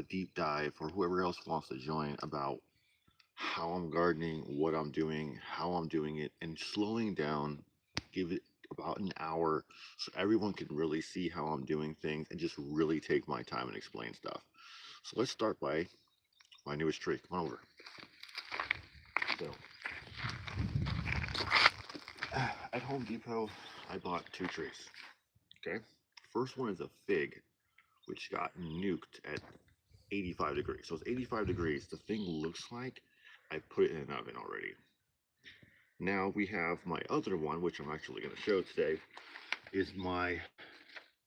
deep dive for whoever else wants to join about how I'm gardening, what I'm doing, how I'm doing it, and slowing down, give it about an hour so everyone can really see how I'm doing things and just really take my time and explain stuff. So let's start by my newest tree. Come on over. So at Home Depot, I bought two trees. Okay. First one is a fig, which got nuked at 85 degrees. So it's 85 degrees. The thing looks like I put it in an oven already. Now we have my other one, which I'm actually going to show today, is my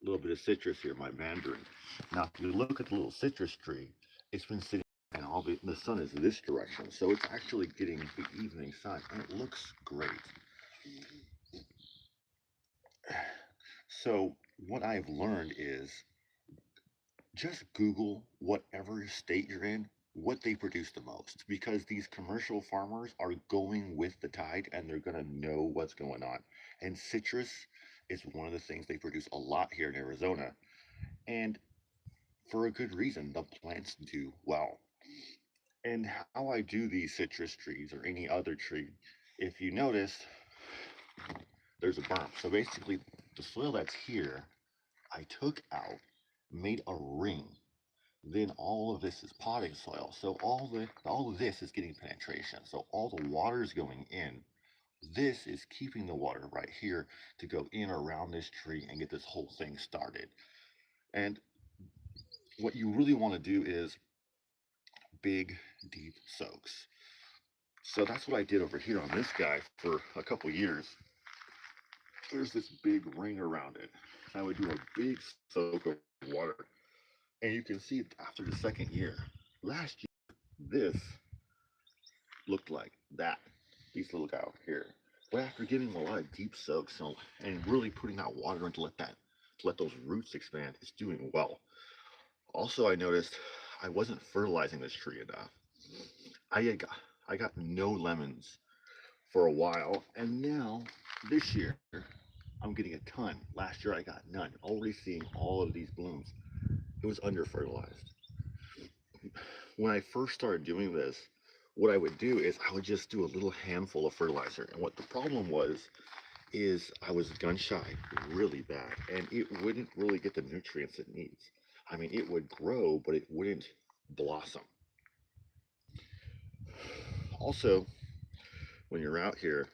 little bit of citrus here, my mandarin. Now, if you look at the little citrus tree, it's been sitting and all the sun is this direction. So it's actually getting the evening sun and it looks great. So what I've learned is just Google whatever state you're in, what they produce the most, because these commercial farmers are going with the tide and they're going to know what's going on. And citrus is one of the things they produce a lot here in Arizona. And for a good reason, the plants do well. And how I do these citrus trees or any other tree, if you notice, there's a berm. So basically, the soil that's here, I took out, made a ring. Then all of this is potting soil. So all of this is getting penetration. So all the water is going in. This is keeping the water right here to go in around this tree and get this whole thing started. And what you really want to do is big, deep soaks. So that's what I did over here on this guy for a couple years. There's this big ring around it. I would do a big soak of water. And you can see after the second year, last year, this looked like that. These little guy over here. But after giving them a lot of deep soaks and really putting that water in to let those roots expand, it's doing well. Also, I noticed I wasn't fertilizing this tree enough. I had got, I got no lemons for a while, and now this year I'm getting a ton. Last year I got none. Already seeing all of these blooms. It was under fertilized. When I first started doing this, what I would do is I would just do a little handful of fertilizer. And what the problem was is I was gun shy really bad and it wouldn't really get the nutrients it needs. I mean, it would grow, but it wouldn't blossom. Also, when you're out here,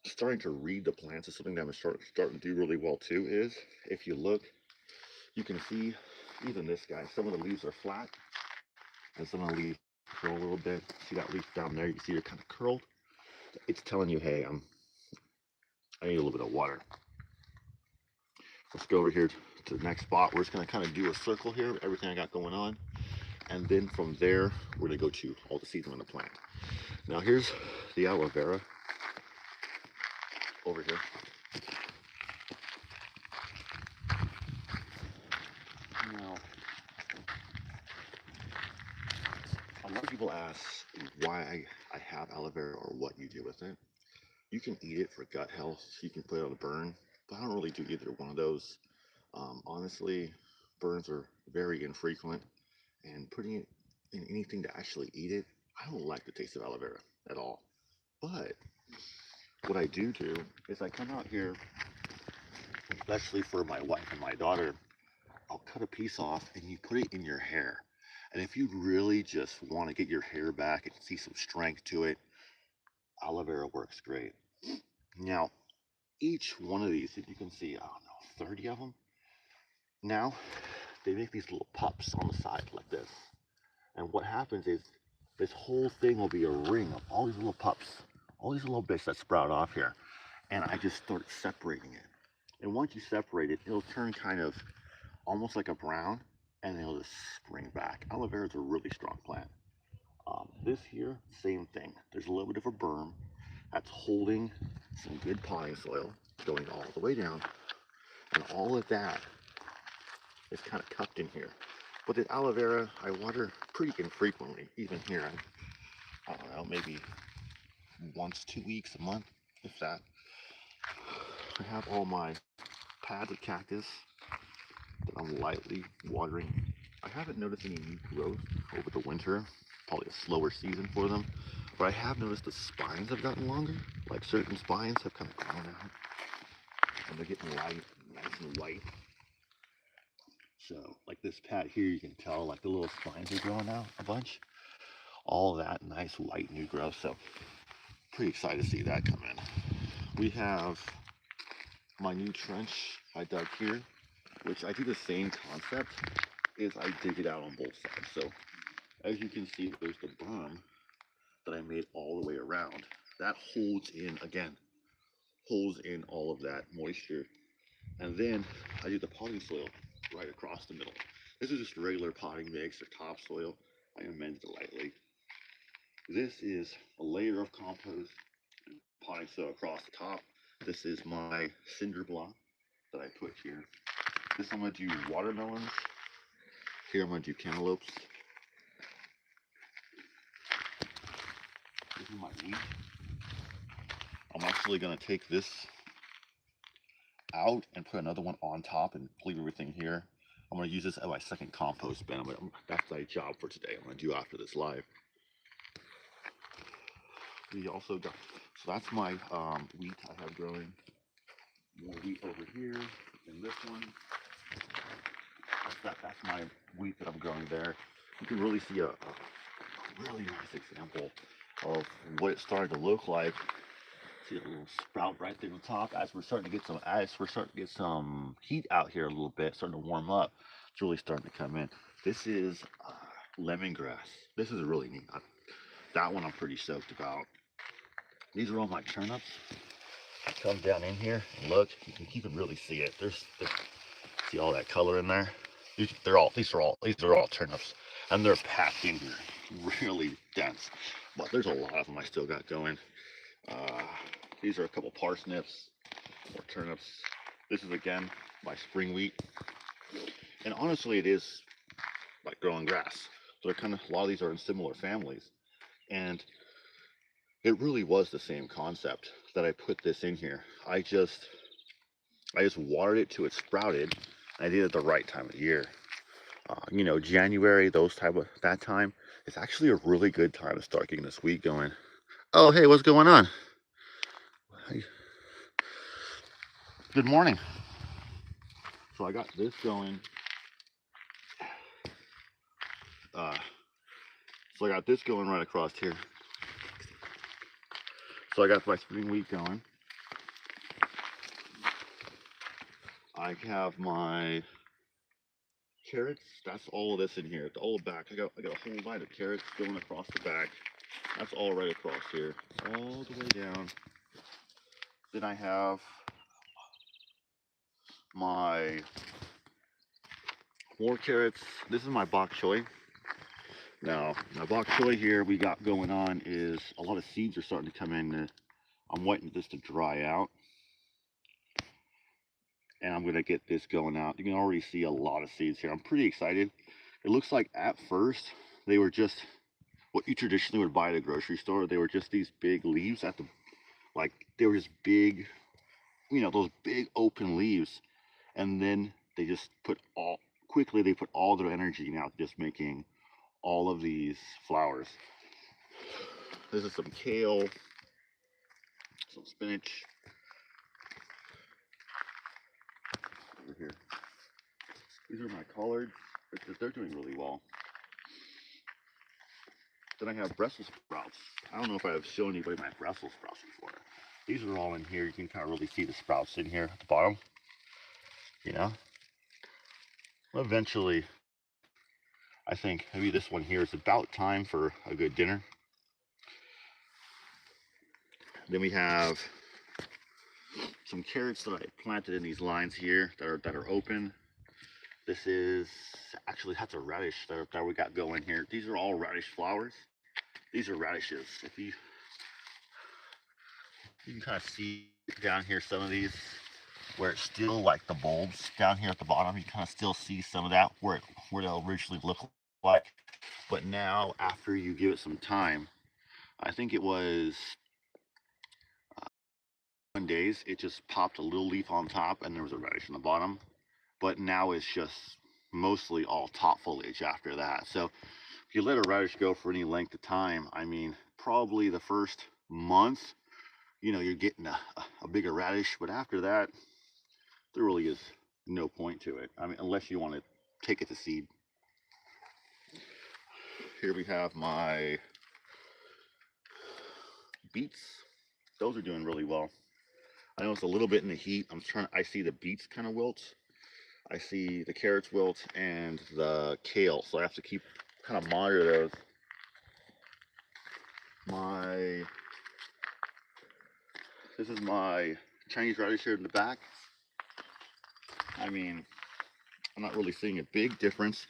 starting to read the plants is something that I'm starting to do really well too. Is if you look, you can see even this guy, some of the leaves are flat and some of the leaves curl a little bit. See that leaf down there? You can see they're kind of curled. It's telling you, hey, I need a little bit of water. Let's go over here to the next spot. We're just going to kind of do a circle here, everything I got going on. And then from there, we're going to go to all the seeds I'm going to plant. Now here's the aloe vera over here. Now, a lot of people ask why I have aloe vera or what you do with it. You can eat it for gut health. You can put it on a burn, but I don't really do either one of those. Honestly, burns are very infrequent, and putting it in anything to actually eat it, I don't like the taste of aloe vera at all. But what I do is I come out here, especially for my wife and my daughter, I'll cut a piece off and you put it in your hair. And if you really just want to get your hair back and see some strength to it, aloe vera works great. Now, each one of these, if you can see, I don't know, 30 of them. Now, they make these little pups on the side like this. And what happens is this whole thing will be a ring of all these little pups, all these little bits that sprout off here. And I just start separating it. And once you separate it, it'll turn kind of almost like a brown, and it'll just spring back. Aloe vera is a really strong plant. This here, same thing. There's a little bit of a berm that's holding some good potting soil going all the way down, and all of that is kind of cupped in here. But the aloe vera, I water pretty infrequently. Even here, I don't know, maybe once, 2 weeks, a month, if that. I have all my pads of cactus that I'm lightly watering I haven't noticed any new growth over the winter, probably a slower season for them, but I have noticed the spines have gotten longer. Like certain spines have kind of grown out and they're getting light, nice and white. So like this pad here, you can tell like the little spines are growing out a bunch. All that nice white new growth. So pretty excited to see that come in. We have my new trench I dug here, which I do the same concept, is I dig it out on both sides. So as you can see, there's the berm that I made all the way around. That holds in, again, holds in all of that moisture. And then I do the potting soil right across the middle. This is just regular potting mix or topsoil. I amended it lightly. This is a layer of compost and potting soil across the top. This is my cinder block that I put here. This I'm gonna do watermelons. Here I'm gonna do cantaloupes. This is my wheat. I'm actually gonna take this out and put another one on top and leave everything here. I'm gonna use this as my second compost bin. That's my job for today. I'm gonna do after this live. We also got, so that's my wheat I have growing. More wheat over here, and this one. That's my wheat that I'm growing there. You can really see a really nice example of what it's starting to look like. See a little sprout right there on top. As we're starting to get some heat out here a little bit, starting to warm up. It's really starting to come in. This is lemongrass. This is really neat. That one I'm pretty stoked about. These are all my turnips. Come down in here and look. You can really see it. See all that color in there. These are all turnips, and they're packed in here, really dense. But there's a lot of them I still got going. These are a couple parsnips, more turnips. This is again my spring wheat, and honestly, it is like growing grass. They're kind of, a lot of these are in similar families, and it really was the same concept that I put this in here. I just watered it till it sprouted. I did it at the right time of the year. You know, January, that time, it's actually a really good time to start getting this wheat going. Oh, hey, what's going on? Good morning. So I got this going. So I got this going right across here. So I got my spring wheat going. I have my carrots. That's all of this in here. The whole back. I got a whole line of carrots going across the back. That's all right across here, all the way down. Then I have my more carrots. This is my bok choy. Now, my bok choy here we got going on is a lot of seeds are starting to come in. I'm waiting for this to dry out, and I'm gonna get this going out. You can already see a lot of seeds here. I'm pretty excited. It looks like at first they were just what you traditionally would buy at a grocery store. They were just these big leaves like they were just big, you know, those big open leaves, and then they just they put all their energy now just making all of these flowers. This is some kale, some spinach over here. These are my collards. They're doing really well. Then I have Brussels sprouts. I don't know if I've shown anybody my Brussels sprouts before. These are all in here. You can kind of really see the sprouts in here at the bottom. You know, eventually, I think maybe this one here is about time for a good dinner. Then we have some carrots that I planted in these lines here that are open. This is actually, that's a radish that we got going here. These are all radish flowers. These are radishes. If you can kind of see down here some of these where it's still like the bulbs down here at the bottom. You kind of still see some of that where they'll originally look like. But now, after you give it some time, I think it was 1 days, it just popped a little leaf on top and there was a radish on the bottom. But now it's just mostly all top foliage after that. So if you let a radish go for any length of time, I mean, probably the first month, you know, you're getting a bigger radish, but after that, there really is no point to it. I mean, unless you want to take it to seed. Here we have my beets. Those are doing really well. I know it's a little bit in the heat. I see the beets kind of wilt. I see the carrots wilt and the kale. So I have to keep kind of monitor those. This is my Chinese radish here in the back. I mean, I'm not really seeing a big difference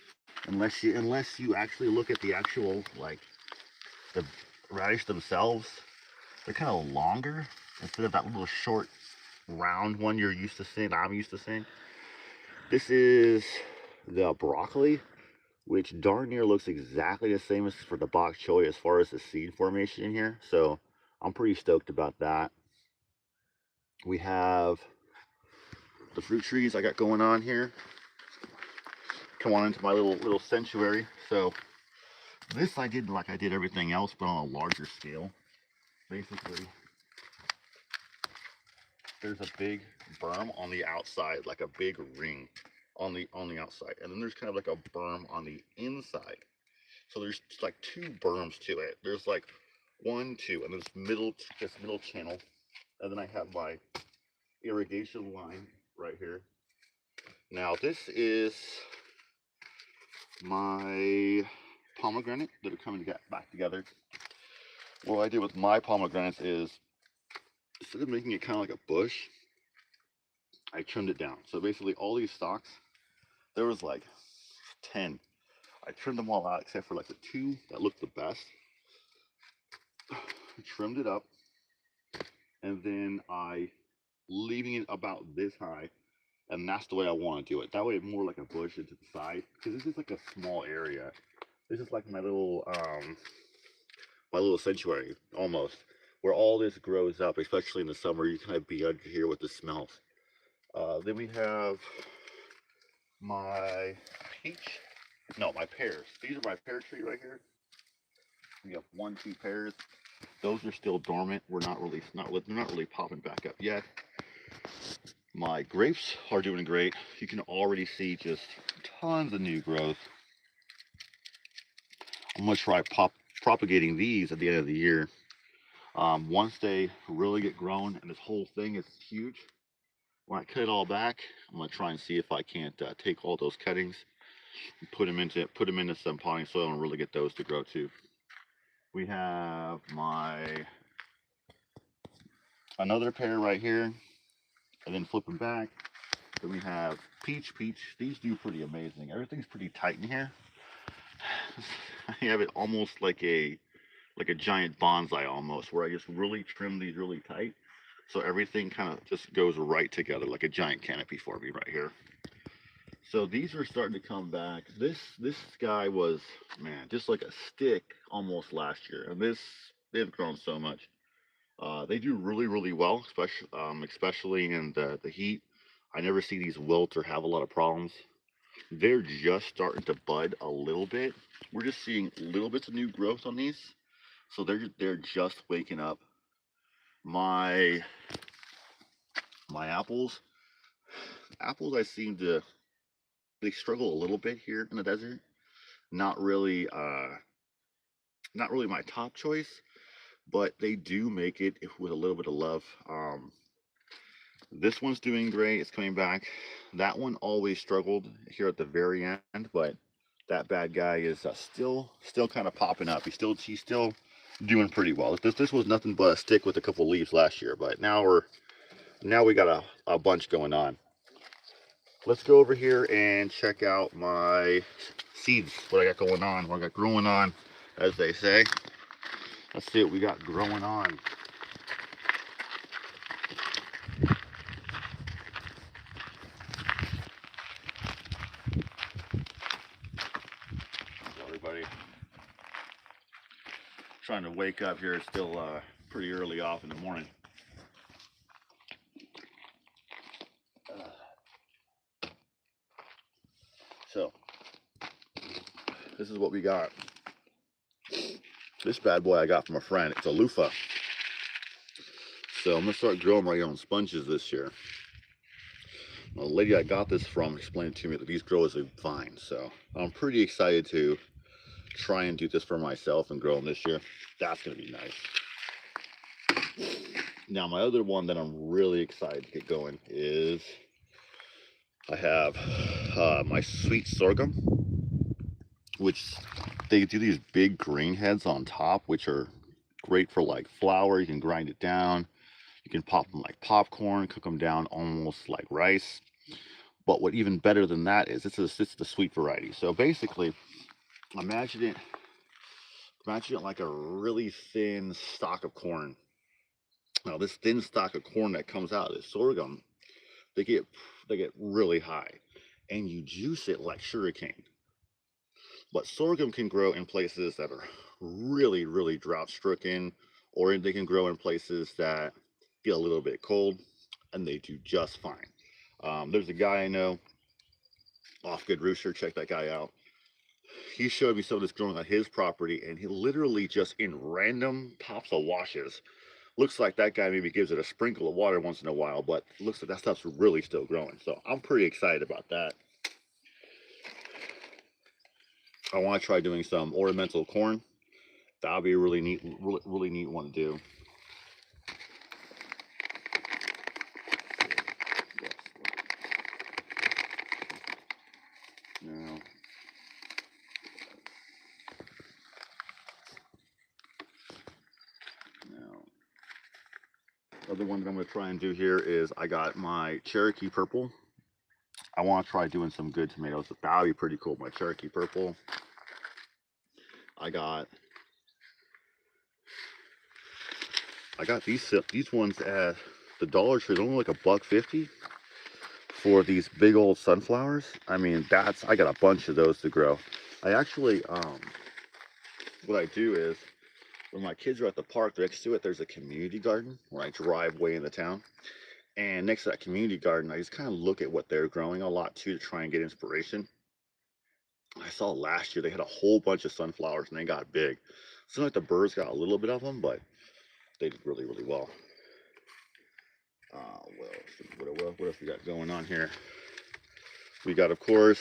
unless you actually look at the actual, like, the radish themselves. They're kind of longer instead of that little short round one you're used to seeing, I'm used to seeing. This is the broccoli, which darn near looks exactly the same as for the bok choy as far as the seed formation in here. So I'm pretty stoked about that. We have the fruit trees I got going on here. Come on into my little sanctuary. So this I did like I did everything else, but on a larger scale. Basically, there's a big berm on the outside, like a big ring on the outside, and then there's kind of like a berm on the inside. So there's like two berms to it. There's like 1, 2, and this middle channel, and then I have my irrigation line right here. Now this is my pomegranate that are coming to get back together. What I did with my pomegranates is, instead of making it kind of like a bush, I trimmed it down. So basically all these stalks, there was like 10. I trimmed them all out except for like the 2 that looked the best. I trimmed it up, and then leaving it about this high, and that's the way I want to do it. That way it's more like a bush into the side, because this is like a small area. This is like my little sanctuary almost, where all this grows up, especially in the summer. You kind of be under here with the smells. Then we have my my pears. These are my pear tree right here. We have 1, 2 pears. Those are still dormant. They're not really popping back up yet. My grapes are doing great. You can already see just tons of new growth. I'm gonna try propagating these at the end of the year. Once they really get grown and this whole thing is huge, when I cut it all back, I'm gonna try and see if I can't take all those cuttings and put them into some potting soil and really get those to grow too. We have another pear right here, and then flipping back, then we have peach. These do pretty amazing. Everything's pretty tight in here. I have it almost like a giant bonsai almost, where I just really trim these really tight, so everything kind of just goes right together like a giant canopy for me right here. So these are starting to come back. This guy was, man, just like a stick almost last year, and they've grown so much. They do really well, especially in the heat. I never see these wilt or have a lot of problems. They're just starting to bud a little bit. We're just seeing little bits of new growth on these, so they're just waking up. My apples, I seem to, they struggle a little bit here in the desert. Not really my top choice, but they do make it with a little bit of love. This one's doing great. It's coming back. That one always struggled here at the very end, but that bad guy is still kind of popping up. He's still doing pretty well. This was nothing but a stick with a couple leaves last year, but now we got a bunch going on. Let's go over here and check out my seeds, what I got going on, what I got growing on, as they say. Let's see what we got growing on. Everybody trying to wake up here. It's still pretty early off in the morning. So this is what we got. This bad boy I got from a friend. It's a loofah. So I'm gonna start growing my own sponges this year. The lady I got this from explained to me that these grow as a vine. So I'm pretty excited to try and do this for myself and grow them this year. That's gonna be nice. Now my other one that I'm really excited to get going is I have my sweet sorghum, which they do these big green heads on top, which are great for like flour. You can grind it down. You can pop them like popcorn, cook them down almost like rice. But what even better than that is it's the sweet variety. So basically, imagine it like a really thin stalk of corn. Now this thin stalk of corn that comes out of this sorghum, they get really high, and you juice it like sugarcane. But sorghum can grow in places that are really, really drought stricken, or they can grow in places that get a little bit cold, and they do just fine. There's a guy I know, Off Good Rooster, check that guy out. He showed me some of this growing on his property, and he literally just in random pops of washes. Looks like that guy maybe gives it a sprinkle of water once in a while, but looks like that stuff's really still growing. So I'm pretty excited about that. I want to try doing some ornamental corn. That'll be a really neat one to do. Now, other one that I'm going to try and do here is I got my Cherokee Purple. I want to try doing some good tomatoes. That'll be pretty cool. My Cherokee Purple. I got these ones at the Dollar Tree. They're only like $1.50 for these big old sunflowers. I mean, I got a bunch of those to grow. I actually what I do is when my kids are at the park next to it, there's a community garden where I drive way into town. And next to that community garden, I just kind of look at what they're growing a lot too to try and get inspiration. I saw last year they had a whole bunch of sunflowers and they got big. Seemed like the birds got a little bit of them, but they did really, really well. What else we got going on here? We got, of course,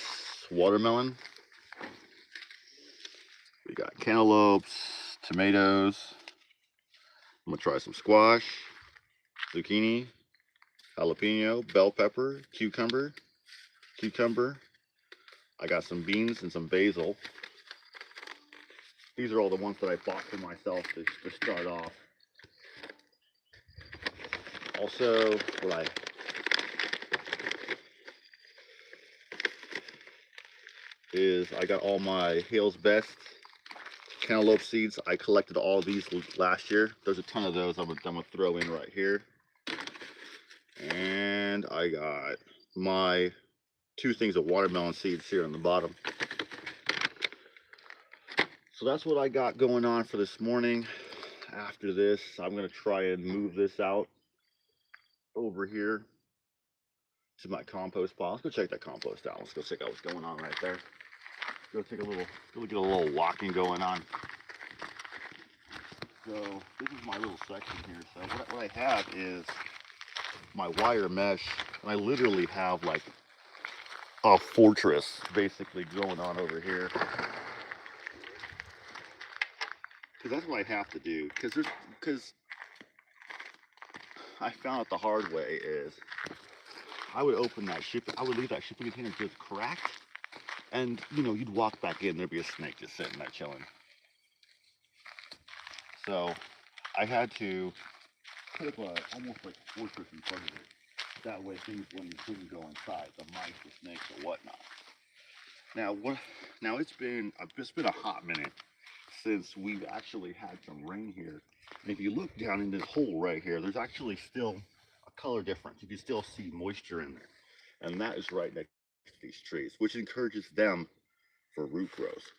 watermelon. We got cantaloupes, tomatoes. I'm gonna try some squash, zucchini, jalapeno, bell pepper, cucumber. I got some beans and some basil. These are all the ones that I bought for myself to start off. Also, I got all my Hale's Best cantaloupe seeds. I collected all these last year. There's a ton of those I'm gonna throw in right here. And I got my 2 things of watermelon seeds here on the bottom. So that's what I got going on for this morning. After this, I'm gonna try and move this out over here to my compost pile. Let's go check that compost out. Let's go check out what's going on right there. Go get a little walking going on. So this is my little section here. So what I have is my wire mesh, and I literally have like a fortress basically going on over here. Because that's what I have to do. Because I found out the hard way is I would leave that shipping container just cracked, and you'd walk back in, there'd be a snake just sitting there chilling. So I had to put up almost like a fortress in front of it. That way things couldn't go inside, the mice, the snakes, or whatnot. Now it's been a hot minute since we've actually had some rain here. And if you look down in this hole right here, there's actually still a color difference. You can still see moisture in there. And that is right next to these trees, which encourages them for root growth,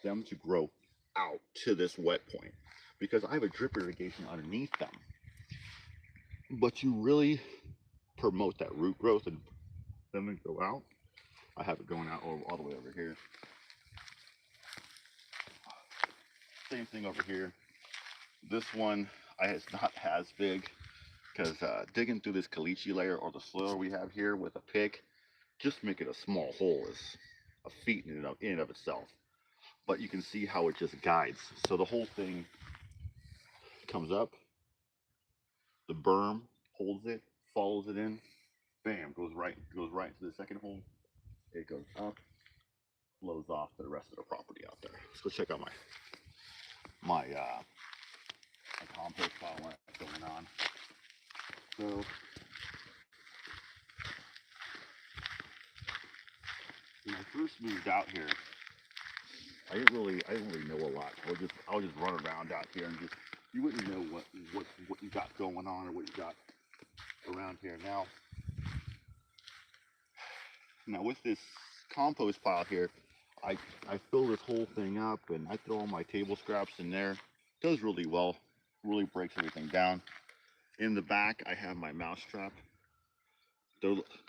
them to grow out to this wet point. Because I have a drip irrigation underneath them. But you really promote that root growth and them to go out. I have it going out all the way over here. Same thing over here. This one is not as big because digging through this caliche layer or the soil we have here with a pick, just making a small hole is a feat in and of itself. But you can see how it just guides. So the whole thing comes up, the berm holds it, follows it in, bam, goes right to the second hole. It goes up, flows off to the rest of the property out there. Let's go check out my compost pile when it's going on. So when I first moved out here, I didn't really know a lot. I would just run around out here and just, you wouldn't know what you got going on or what you got around here. Now with this compost pile here, I fill this whole thing up and I throw all my table scraps in there. It does really well, really breaks everything down. In the back, I have my mouse trap,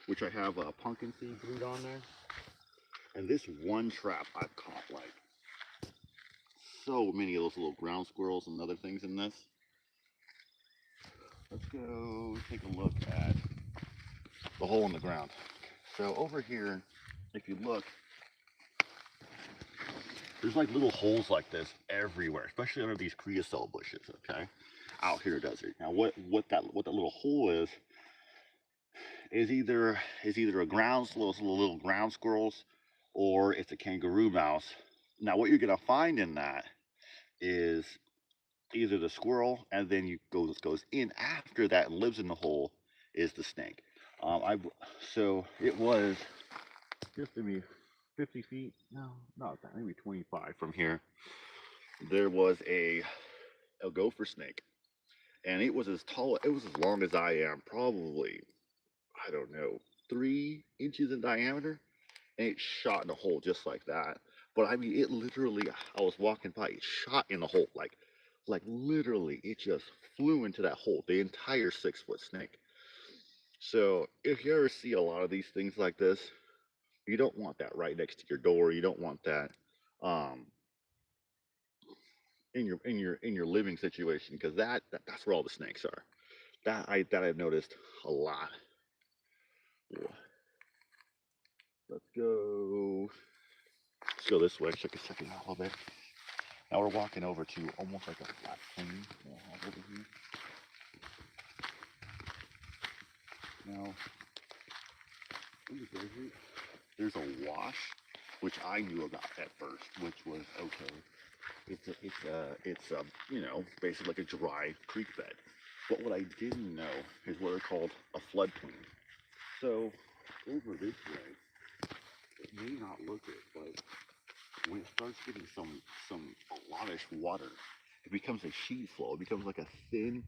which I have a pumpkin seed glued on there. And this one trap, I've caught like so many of those little ground squirrels and other things in this. Let's go take a look at the hole in the ground. So over here, if you look, there's like little holes like this everywhere, especially under these creosote bushes, okay? Out here does it. Now what that little hole is either a little ground squirrels, or it's a kangaroo mouse. Now what you're gonna find in that is either the squirrel, and then goes in after that and lives in the hole is the snake. So it was just maybe 50 feet, no, not that, maybe 25 from here. There was a gopher snake, and it was as long as I am, probably, I don't know, 3 inches in diameter, and it shot in a hole just like that. But I mean, it literally, I was walking by, it shot in the hole, like literally, it just flew into that hole, the entire 6-foot snake. So if you ever see a lot of these things like this, you don't want that right next to your door. You don't want that in your living situation, because that's where all the snakes are. I've noticed a lot. Let's go this way. Check it out a little bit. Now we're walking over to almost like a flat plain over here. Now there's a wash, which I knew about at first, which was okay. It's basically like a dry creek bed. But what I didn't know is what are called a floodplain. So over this way, it may not look it, but when it starts getting a lot-ish water, it becomes a sheet flow. It becomes like a thin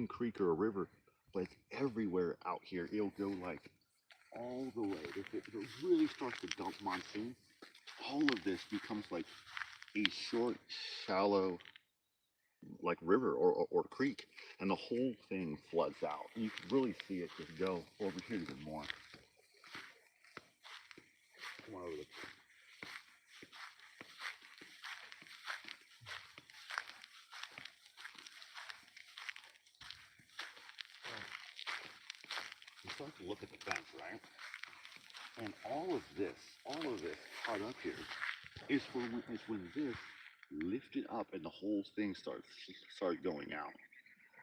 creek or a river, but it's everywhere out here. It'll go like all the way. If it really starts to dump monsoon, all of this becomes like a short, shallow, like river or creek, and the whole thing floods out. You can really see it just go over here even more. Come on over the you start to look at the fence, right? And all of this caught up here is when this lifted up and the whole thing started going out.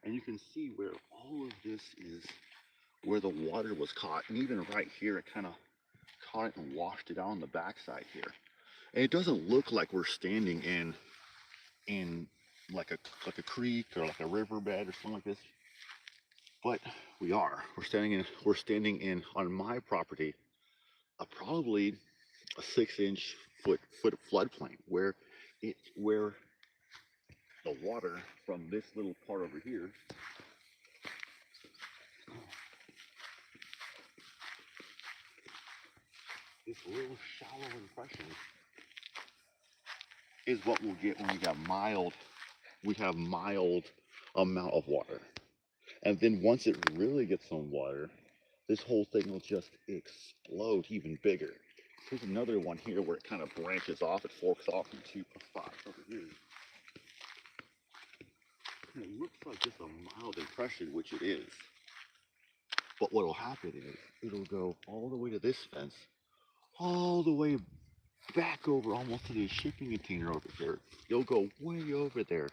And you can see where all of this is where the water was caught, and even right here it kind of caught it and washed it out on the backside here. And it doesn't look like we're standing in like a creek or like a riverbed or something like this, but we are. We're standing in on my property, probably a 6-inch foot floodplain where the water from this little part over here this little shallow impression is what we'll get when we have mild amount of water. And then once it really gets some water, this whole thing will just explode even bigger. Here's another one here where it kind of branches off. It forks off into a spot over here. And it looks like just a mild impression, which it is. But what will happen is it'll go all the way to this fence, all the way back over almost to the shipping container over here. You'll go way over there,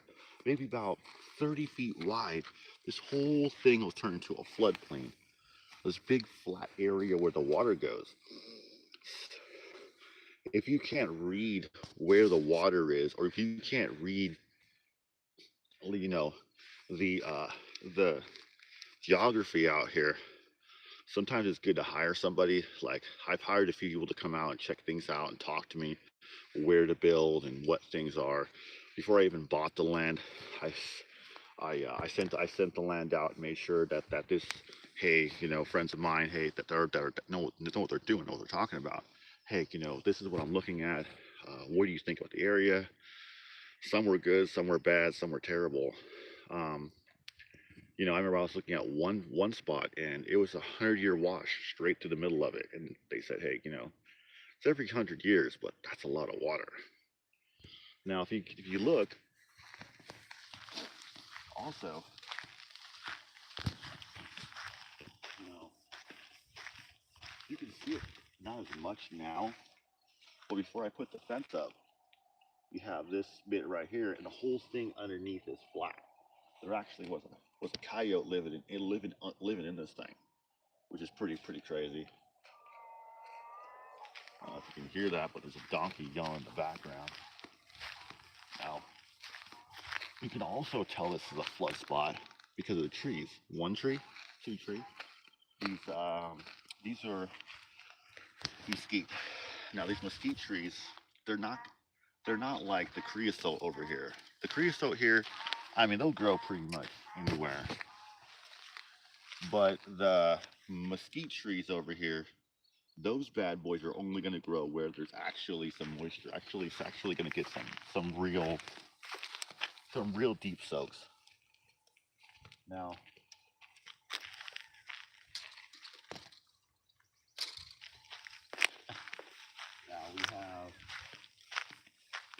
maybe about 30 feet wide. This whole thing will turn into a floodplain. This big flat area where the water goes. If you can't read where the water is, or if you can't read, you know, the geography out here, sometimes it's good to hire somebody. Like, I've hired a few people to come out and check things out and talk to me where to build and what things are. Before I even bought the land, I sent the land out and made sure that this, hey, you know, friends of mine, hey, that they're know what they're doing, know what they're talking about. Hey, you know, this is what I'm looking at. What do you think about the area? Some were good, some were bad, some were terrible. You know, I remember I was looking at one spot and it was 100-year wash straight to the middle of it, and they said, hey, you know, it's every 100 years, but that's a lot of water. Now, if you look, also, you know, you can see it not as much now, but before I put the fence up, you have this bit right here, and the whole thing underneath is flat. There actually was a coyote living in this thing, which is pretty crazy. I don't know if you can hear that, but there's a donkey yelling in the background. Now, you can also tell this is a flood spot because of the trees. One tree, two trees. These are mesquite. Now, these mesquite trees, they're not like the creosote over here. The creosote here, I mean, they'll grow pretty much anywhere. But the mesquite trees over here, those bad boys are only going to grow where there's actually some moisture. Actually, it's actually going to get some real deep soaks. Now, we have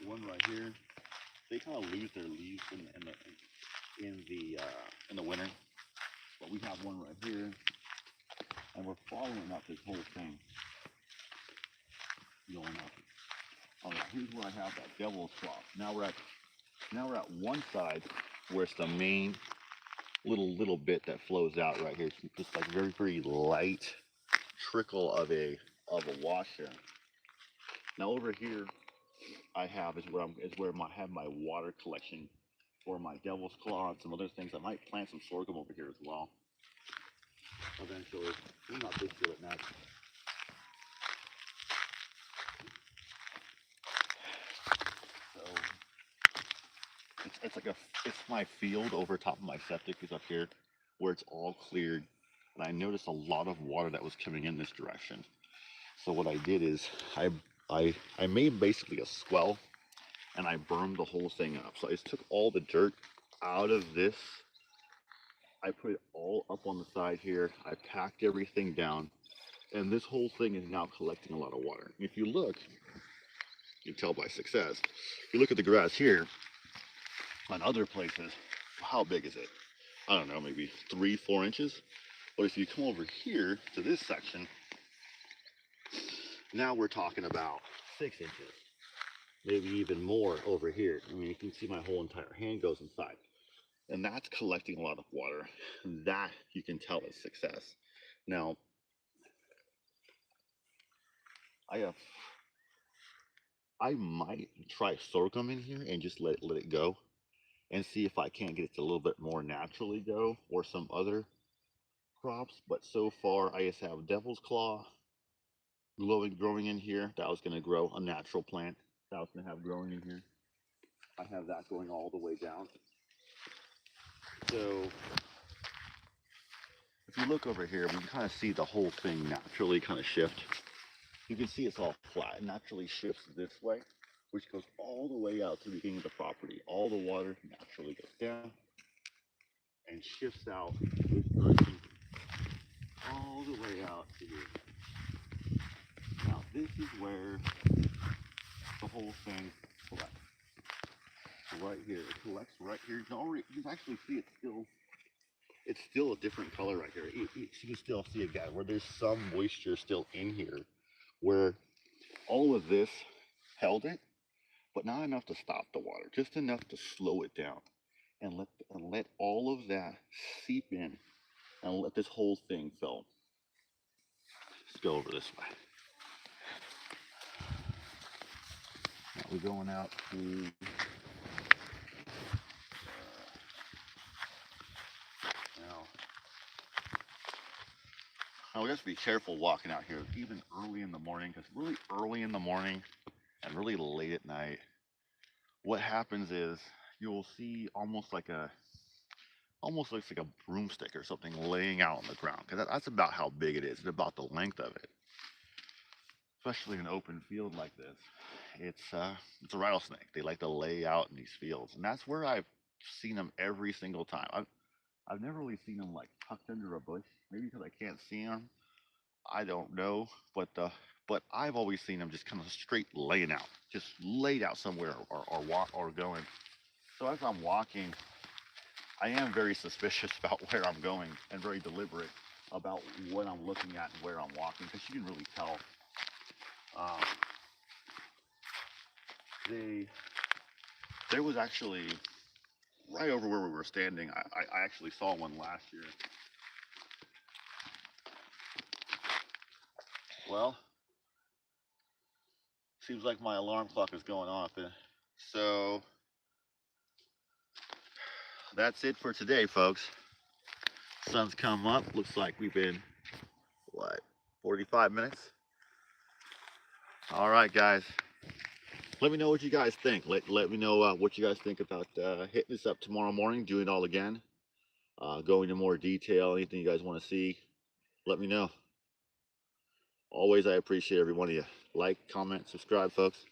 one right here. They kind of lose their leaves in the winter, but we have one right here, and we're following up this whole thing going up. Oh, now here's where I have that devil's claw. Now we're at one side where it's the main little bit that flows out right here. It's just like very light trickle of a wash here. Now over here I have is where I have my water collection for my devil's claw and some other things. I might plant some sorghum over here as well eventually. I'm not this good at that. So it's my field over top of my septic is up here where it's all cleared, and I noticed a lot of water that was coming in this direction. So what I did is I made basically a swell, and I burned the whole thing up. So I just took all the dirt out of this. I put it all up on the side here. I packed everything down, and this whole thing is now collecting a lot of water. If you look, you can tell by success. If you look at the grass here, on other places, how big is it? I don't know, maybe 3-4 inches. But if you come over here to this section, now we're talking about 6 inches, maybe even more over here. I mean, you can see my whole entire hand goes inside, and that's collecting a lot of water. That you can tell is success. Now, I might try sorghum in here and just let it go and see if I can't get it to a little bit more naturally go, or some other crops. But so far I just have devil's claw growing in here. That was going to grow a natural plant that I was going to have growing in here. I have that going all the way down. So if you look over here, we can kind of see the whole thing naturally kind of shift. You can see it's all flat. It naturally shifts this way, which goes all the way out to the beginning of the property. All the water naturally goes down and shifts out this direction all the way out to here. Now, this is where the whole thing collects. Right here, it collects right here. You can actually see it's still a different color right here. You can still see again where there's some moisture still in here, where all of this held it, but not enough to stop the water, just enough to slow it down and let all of that seep in and let this whole thing fill. Let's go over this way. Now we're going out to now we have to be careful walking out here, even early in the morning, because really early in the morning and really late at night, what happens is you'll see almost looks like a broomstick or something laying out on the ground, because that's about how big it is and about the length of it. Especially in an open field like this, it's a rattlesnake. They like to lay out in these fields, and that's where I've seen them every single time. I've never really seen them like tucked under a bush, maybe because I can't see them. I don't know, but I've always seen them just kind of straight laying out, just laid out somewhere or going. So as I'm walking, I am very suspicious about where I'm going and very deliberate about what I'm looking at and where I'm walking, because you can really tell. There was actually right over where we were standing. I actually saw one last year. Well, seems like my alarm clock is going off. So that's it for today, folks. Sun's come up. Looks like we've been, what, 45 minutes? All right, guys. Let me know what you guys think. Let me know what you guys think about hitting this up tomorrow morning, doing it all again. Going into more detail, anything you guys want to see, let me know. Always, I appreciate every one of you. Like, comment, subscribe, folks.